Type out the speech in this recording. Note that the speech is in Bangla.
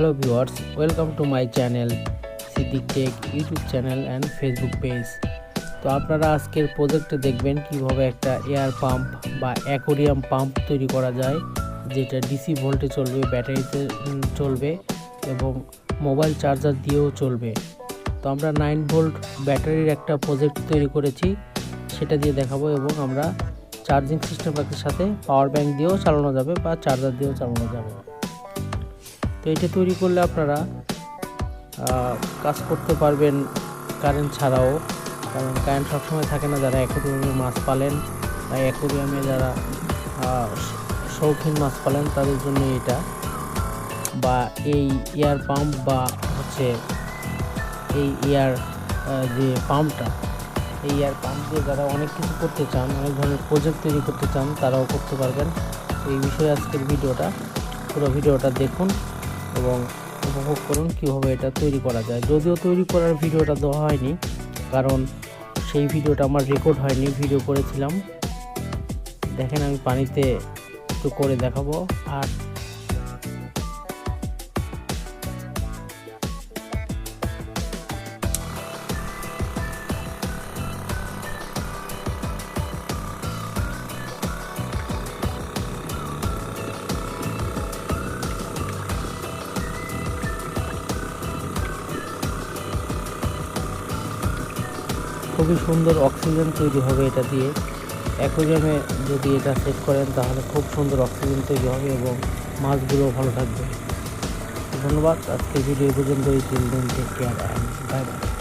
Hello viewers, welcome to my channel SiddiquE YouTube channel and Facebook page। তো আপনারা আজকের প্রজেক্টে দেখবেন কিভাবে একটা এয়ার পাম্প বা অ্যাকোরিয়াম পাম্প তৈরি করা যায়, যেটা ডিসি ভোল্টে চলবে, ব্যাটারিতে চলবে এবং মোবাইল চার্জার দিয়েও চলবে। তো আমরা 9 ভোল্ট ব্যাটারির একটা প্রজেক্ট তৈরি করেছি, সেটা দিয়ে দেখাবো এবং আমরা চার্জিং সিস্টেমের সাথে পাওয়ার ব্যাংক দিয়েও চালানো যাবে বা চার্জার দিয়েও চালানো যাবে। তো এটা তৈরি করলে আপনারা কাজ করতে পারবেন কারেন্ট ছাড়াও, কারণ কারেন্ট সবসময় থাকে না। যারা অ্যাকোরিয়ামে মাছ পালেন বা অ্যাকোরিয়ামে যারা শৌখিন মাছ পালেন তাদের জন্য এটা, বা এই এয়ার পাম্প বা হচ্ছে এই এয়ার যে পাম্পটা, এই এয়ার পাম্প দিয়ে যারা অনেক কিছু করতে চান, অনেক ধরনের প্রজেক্ট তৈরি করতে চান, তারাও করতে পারবেন। এই বিষয়ে আজকের ভিডিওটা, পুরো ভিডিওটা দেখুন এবং উপভোগ করুন কীভাবে এটা তৈরি করা যায়। যদিও তৈরি করার ভিডিওটা দেওয়া হয়নি, কারণ সেই ভিডিওটা আমার রেকর্ড হয়নি, ভিডিও করেছিলাম। দেখেন আমি পানিতে একটু করে দেখাবো। আর খুবই সুন্দর অক্সিজেন তৈরি হবে এটা দিয়ে। অ্যাকোরিয়ামে যদি এটা সেট করেন তাহলে খুব সুন্দর অক্সিজেন তৈরি হবে এবং মাছগুলোও ভালো থাকবে। ধন্যবাদ। আজকের ভিডিও পর্যন্ত। Take care and bye by.